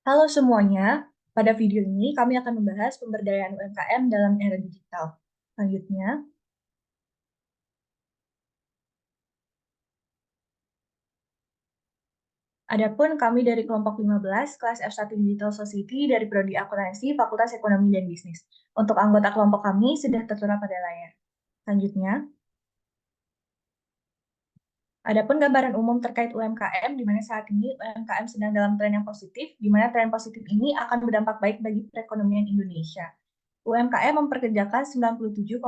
Halo semuanya, pada video ini kami akan membahas pemberdayaan UMKM dalam era digital. Selanjutnya, adapun kami dari kelompok 15, kelas F1 Digital Society dari Prodi Akuntansi, Fakultas Ekonomi dan Bisnis. Untuk anggota kelompok kami sudah tertera pada layar. Selanjutnya, adapun gambaran umum terkait UMKM, di mana saat ini UMKM sedang dalam tren yang positif, di mana tren positif ini akan berdampak baik bagi perekonomian Indonesia. UMKM memperkerjakan 97,05%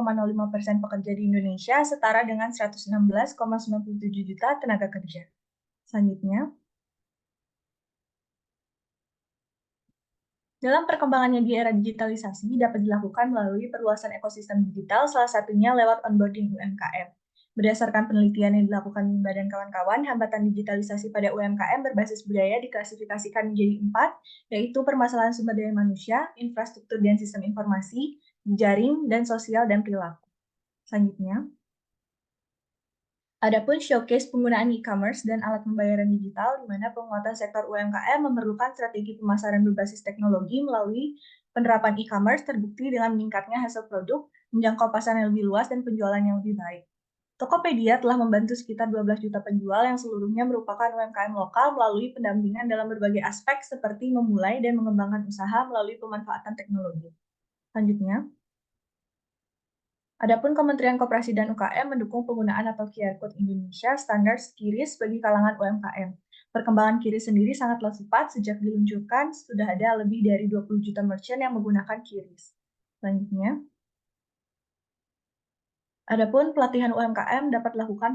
pekerja di Indonesia, setara dengan 116,97 juta tenaga kerja. Selanjutnya, dalam perkembangannya di era digitalisasi dapat dilakukan melalui perluasan ekosistem digital, salah satunya lewat onboarding UMKM. Berdasarkan penelitian yang dilakukan Limba dan kawan-kawan, hambatan digitalisasi pada UMKM berbasis budaya diklasifikasikan menjadi 4, yaitu permasalahan sumber daya manusia, infrastruktur dan sistem informasi, jaring, dan sosial dan perilaku. Selanjutnya, adapun showcase penggunaan e-commerce dan alat pembayaran digital, di mana penguatan sektor UMKM memerlukan strategi pemasaran berbasis teknologi melalui penerapan e-commerce terbukti dengan meningkatnya hasil produk, menjangkau pasar yang lebih luas, dan penjualan yang lebih baik. Tokopedia telah membantu sekitar 12 juta penjual yang seluruhnya merupakan UMKM lokal melalui pendampingan dalam berbagai aspek seperti memulai dan mengembangkan usaha melalui pemanfaatan teknologi. Selanjutnya, adapun Kementerian Koperasi dan UKM mendukung penggunaan atau QR Code Indonesia standar QRIS bagi kalangan UMKM. Perkembangan QRIS sendiri sangatlah cepat, sejak diluncurkan sudah ada lebih dari 20 juta merchant yang menggunakan QRIS. Selanjutnya, adapun pelatihan UMKM dapat dilakukan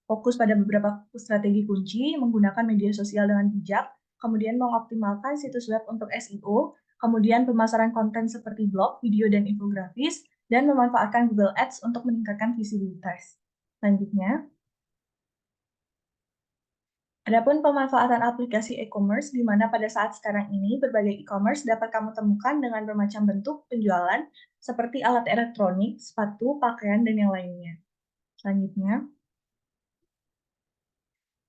fokus pada beberapa strategi kunci, menggunakan media sosial dengan bijak, kemudian mengoptimalkan situs web untuk SEO, kemudian pemasaran konten seperti blog, video, dan infografis, dan memanfaatkan Google Ads untuk meningkatkan visibilitas. Selanjutnya, adapun pemanfaatan aplikasi e-commerce, di mana pada saat sekarang ini berbagai e-commerce dapat kamu temukan dengan bermacam bentuk penjualan, seperti alat elektronik, sepatu, pakaian, dan yang lainnya. Selanjutnya,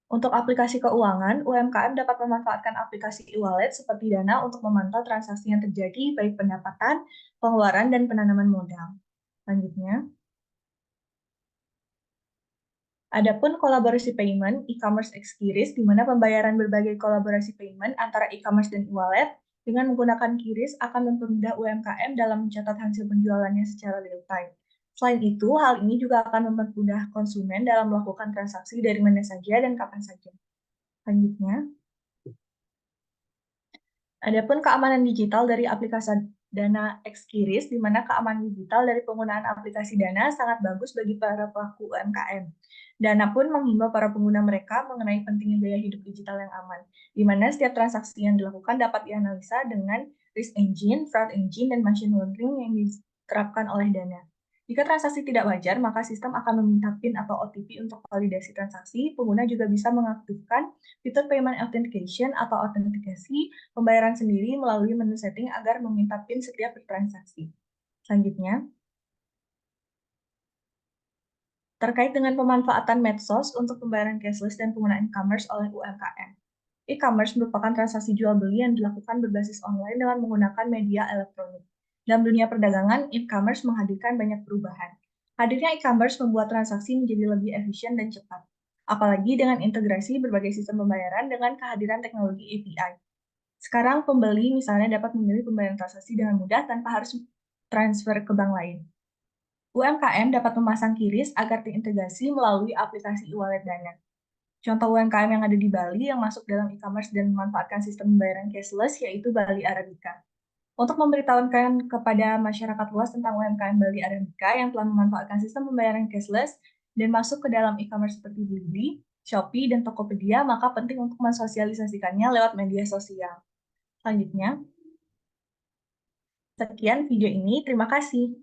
untuk aplikasi keuangan, UMKM dapat memanfaatkan aplikasi e-wallet seperti Dana untuk memantau transaksi yang terjadi, baik pendapatan, pengeluaran, dan penanaman modal. Selanjutnya, adapun kolaborasi payment, e-commerce ex-QRIS, di mana pembayaran berbagai kolaborasi payment antara e-commerce dan e-wallet dengan menggunakan QRIS akan mempermudah UMKM dalam mencatat hasil penjualannya secara real-time. Selain itu, hal ini juga akan mempermudah konsumen dalam melakukan transaksi dari mana saja dan kapan saja. Selanjutnya, adapun keamanan digital dari aplikasi Dana ex-QRIS, di mana keamanan digital dari penggunaan aplikasi Dana sangat bagus bagi para pelaku UMKM. Dana pun menghimbau para pengguna mereka mengenai pentingnya gaya hidup digital yang aman, di mana setiap transaksi yang dilakukan dapat dianalisa dengan risk engine, fraud engine, dan machine learning yang diterapkan oleh Dana. Jika transaksi tidak wajar, maka sistem akan meminta PIN atau OTP untuk validasi transaksi. Pengguna juga bisa mengaktifkan fitur payment authentication atau autentikasi pembayaran sendiri melalui menu setting agar meminta PIN setiap bertransaksi. Selanjutnya, terkait dengan pemanfaatan medsos untuk pembayaran cashless dan penggunaan e-commerce oleh UMKM. E-commerce merupakan transaksi jual beli yang dilakukan berbasis online dengan menggunakan media elektronik. Dalam dunia perdagangan, e-commerce menghadirkan banyak perubahan. Hadirnya e-commerce membuat transaksi menjadi lebih efisien dan cepat, apalagi dengan integrasi berbagai sistem pembayaran dengan kehadiran teknologi API. Sekarang pembeli misalnya dapat memilih pembayaran transaksi dengan mudah tanpa harus transfer ke bank lain. UMKM dapat memasang QRIS agar terintegrasi melalui aplikasi e-wallet Dana. Contoh UMKM yang ada di Bali yang masuk dalam e-commerce dan memanfaatkan sistem pembayaran cashless yaitu Bali Arabica. Untuk memberitahukan kepada masyarakat luas tentang UMKM Bali Arabica yang telah memanfaatkan sistem pembayaran cashless dan masuk ke dalam e-commerce seperti Blibli, Shopee, dan Tokopedia, maka penting untuk mensosialisasikannya lewat media sosial. Selanjutnya, sekian video ini. Terima kasih.